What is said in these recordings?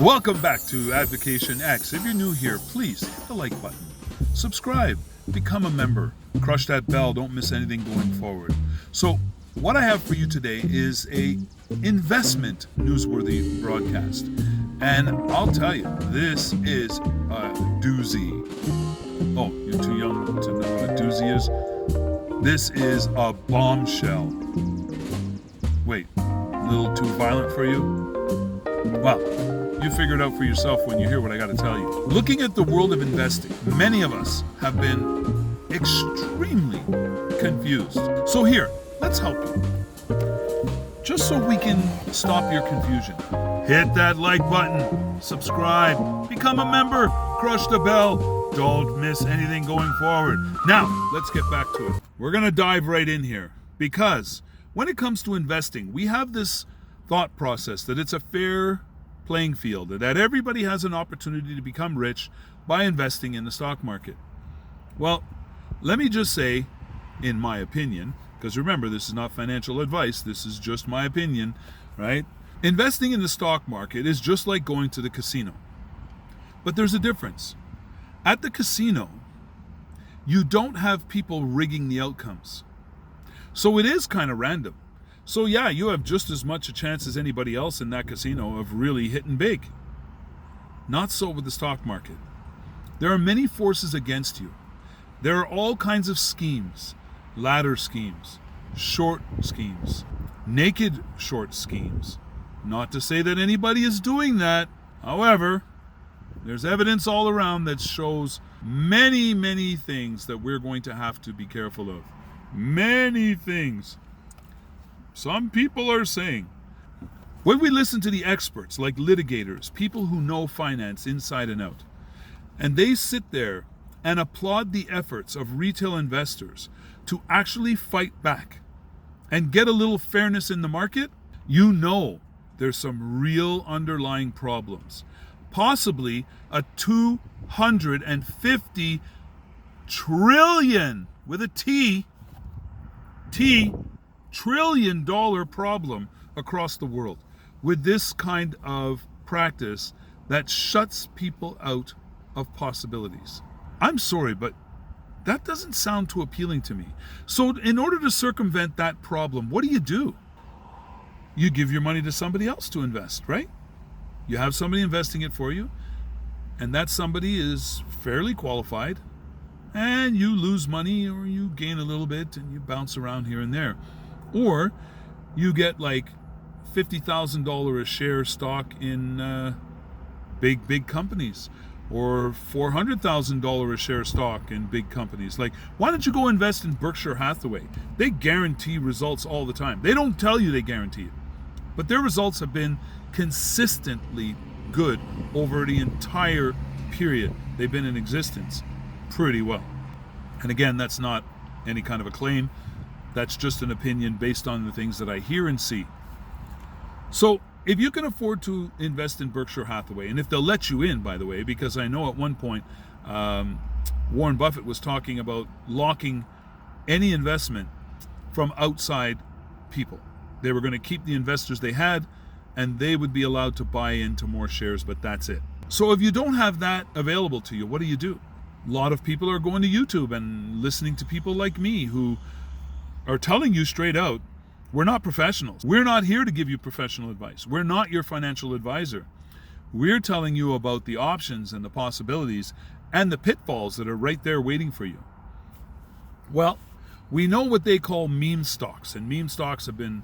Welcome back to Advocation X. If you're new here, please hit the like button, subscribe, become a member, crush that bell, don't miss anything going forward. So what I have for you today is a investment newsworthy broadcast. And I'll tell you, this is a doozy. Oh, you're too young to know what a doozy is? This is a bombshell. Wait, a little too violent for you? Well, you figure it out for yourself when you hear what I got to tell you. Looking at the world of investing, many of us have been extremely confused. So here, let's help you. Just so we can stop your confusion, hit that like button, subscribe, become a member, crush the bell. Don't miss anything going forward. Now, let's get back to it. We're going to dive right in here because when it comes to investing, we have this thought process that it's a fair playing field, that everybody has an opportunity to become rich by investing in the stock market. Well, let me just say, in my opinion, because remember, this is not financial advice, this is just my opinion, right? Investing in the stock market is just like going to the casino. But there's a difference. At the casino, you don't have people rigging the outcomes. So it is kind of random. So yeah, you have just as much a chance as anybody else in that casino of really hitting big. Not so with the stock market. There are many forces against you. There are all kinds of schemes, ladder schemes, short schemes, naked short schemes. Not to say that anybody is doing that. However, there's evidence all around that shows many, many things that we're going to have to be careful of. Many things. Some people are saying, when we listen to the experts like litigators, people who know finance inside and out, and they sit there and applaud the efforts of retail investors to actually fight back and get a little fairness in the market, you know there's some real underlying problems. Possibly a 250 trillion, with a T, trillion-dollar problem across the world with this kind of practice that shuts people out of possibilities. I'm sorry, but that doesn't sound too appealing to me. So in order to circumvent that problem, what do? You give your money to somebody else to invest, right? You have somebody investing it for you, and that somebody is fairly qualified, and you lose money or you gain a little bit and you bounce around here and there. Or you get like $50,000 a share stock in big companies, or $400,000 a share stock in big companies. Like, why don't you go invest in Berkshire Hathaway? They guarantee results all the time. They don't tell you they guarantee it, but their results have been consistently good over the entire period they've been in existence pretty well. And again, that's not any kind of a claim. That's just an opinion based on the things that I hear and see. So if you can afford to invest in Berkshire Hathaway, and if they'll let you in, by the way, because I know at one point Warren Buffett was talking about locking any investment from outside people. They were going to keep the investors they had, and they would be allowed to buy into more shares, but that's it. So if you don't have that available to you, what do? A lot of people are going to YouTube and listening to people like me who are telling you straight out, we're not professionals. We're not here to give you professional advice. We're not your financial advisor. We're telling you about the options and the possibilities and the pitfalls that are right there waiting for you. Well, we know what they call meme stocks, and meme stocks have been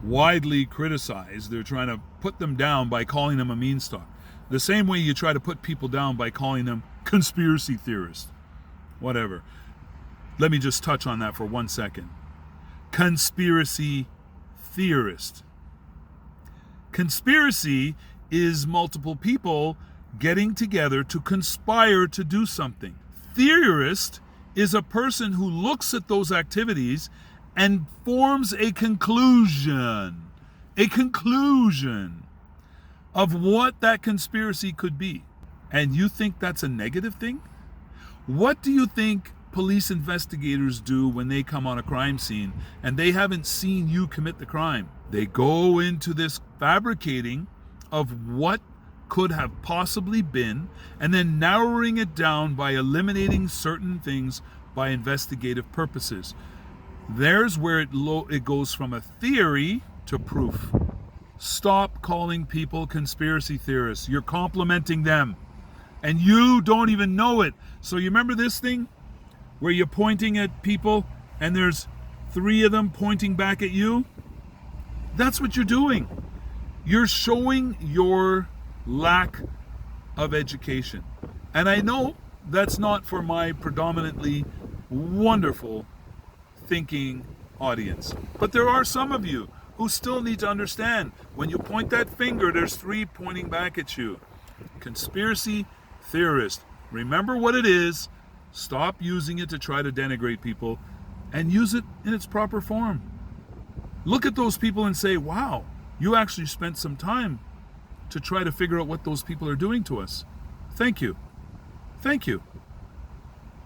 widely criticized. They're trying to put them down by calling them a meme stock. The same way you try to put people down by calling them conspiracy theorists. Whatever. Let me just touch on that for 1 second. Conspiracy theorist. Conspiracy is multiple people getting together to conspire to do something. Theorist is a person who looks at those activities and forms a conclusion of what that conspiracy could be. And you think that's a negative thing? What do you think police investigators do when they come on a crime scene and they haven't seen you commit the crime? They go into this fabricating of what could have possibly been, and then narrowing it down by eliminating certain things by investigative purposes. There's where it goes from a theory to proof. Stop calling people conspiracy theorists. You're complimenting them, and you don't even know it. So you remember this thing where you're pointing at people and there's 3 of them pointing back at you? That's what you're doing. You're showing your lack of education. And I know that's not for my predominantly wonderful thinking audience. But there are some of you who still need to understand when you point that finger, there's 3 pointing back at you. Conspiracy theorist. Remember what it is. Stop using it to try to denigrate people and use it in its proper form. Look at those people and say, wow, you actually spent some time to try to figure out what those people are doing to us. Thank you. Thank you.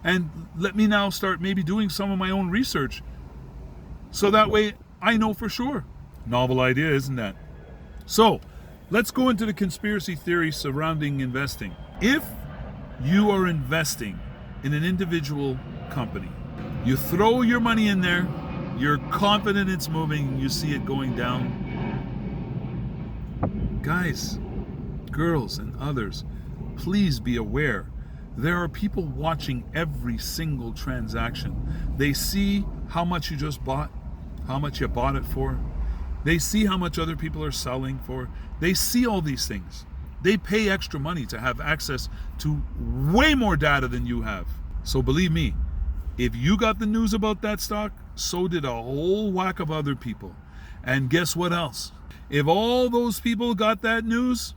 And let me now start maybe doing some of my own research so that way I know for sure. Novel idea, isn't that? So let's go into the conspiracy theory surrounding investing. If you are investing in an individual company, you throw your money in there, you're confident it's moving, you see it going down. Guys, girls, and others, please be aware. There are people watching every single transaction. They see how much you just bought, how much you bought it for. They see how much other people are selling for. They see all these things. They pay extra money to have access to way more data than you have. So believe me, if you got the news about that stock, so did a whole whack of other people. And guess what else? If all those people got that news,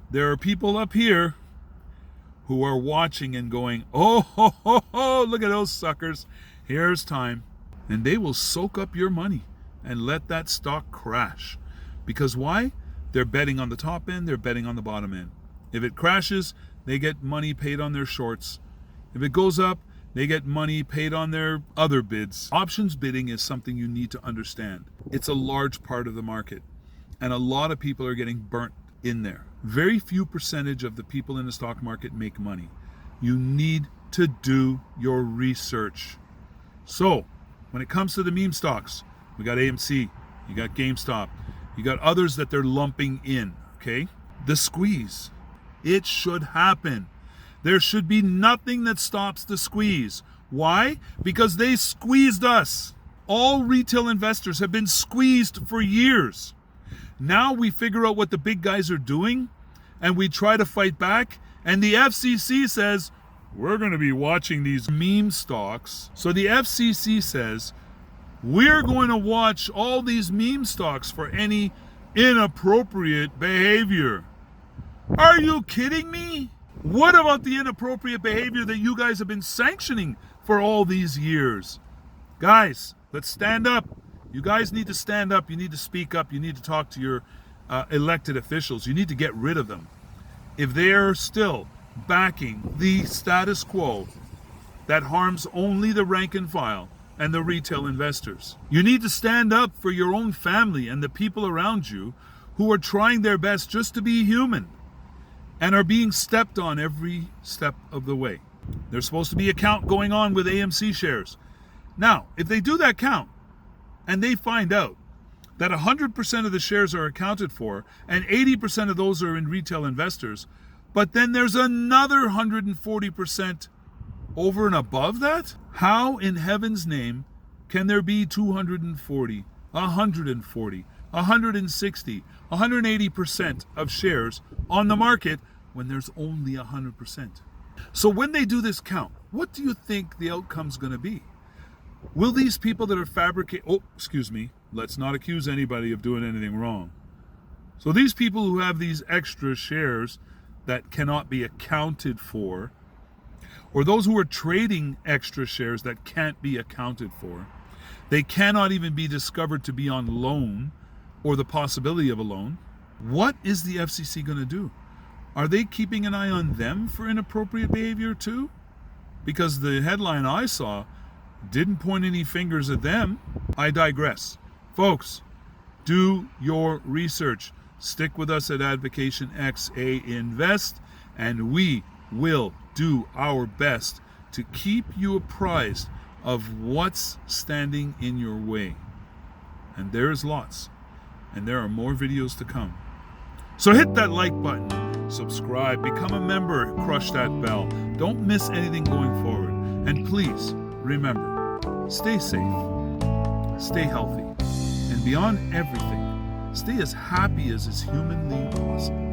there are people up here who are watching and going, oh, ho, ho, ho, look at those suckers. Here's time. And they will soak up your money and let that stock crash. Because why? They're betting on the top end, they're betting on the bottom end. If it crashes, they get money paid on their shorts. If it goes up, they get money paid on their other bids. Options bidding is something you need to understand. It's a large part of the market, and a lot of people are getting burnt in there. Very few percentage of the people in the stock market make money. You need to do your research. So, when it comes to the meme stocks, we got AMC, you got GameStop, you got others that they're lumping in, okay? The squeeze, it should happen. There should be nothing that stops the squeeze. Why? Because they squeezed us. All retail investors have been squeezed for years. Now we figure out what the big guys are doing, and we try to fight back, and the FCC says, we're going to be watching these meme stocks. So the FCC says, we're going to watch all these meme stocks for any inappropriate behavior. Are you kidding me? What about the inappropriate behavior that you guys have been sanctioning for all these years? Guys, let's stand up. You guys need to stand up. You need to speak up. You need to talk to your elected officials. You need to get rid of them. If they're still backing the status quo that harms only the rank and file and the retail investors, you need to stand up for your own family and the people around you who are trying their best just to be human and are being stepped on every step of the way. There's supposed to be a count going on with AMC shares. Now, if they do that count and they find out that 100% of the shares are accounted for and 80% of those are in retail investors, but then there's another 140% over and above that, how in heaven's name can there be 240, 140, 160, 180% of shares on the market when there's only 100%? So when they do this count, what do you think the outcome's going to be? Will these people that are let's not accuse anybody of doing anything wrong. So these people who have these extra shares that cannot be accounted for, or those who are trading extra shares that can't be accounted for, they cannot even be discovered to be on loan or the possibility of a loan. What is the FCC going to do? Are they keeping an eye on them for inappropriate behavior too? Because the headline I saw didn't point any fingers at them. I digress. Folks, do your research. Stick with us at Advocation XA Invest, and we will do our best to keep you apprised of what's standing in your way. And there is lots, and there are more videos to come. So hit that like button, subscribe, become a member, crush that bell. Don't miss anything going forward. And please, remember, stay safe, stay healthy, and beyond everything, stay as happy as is humanly possible.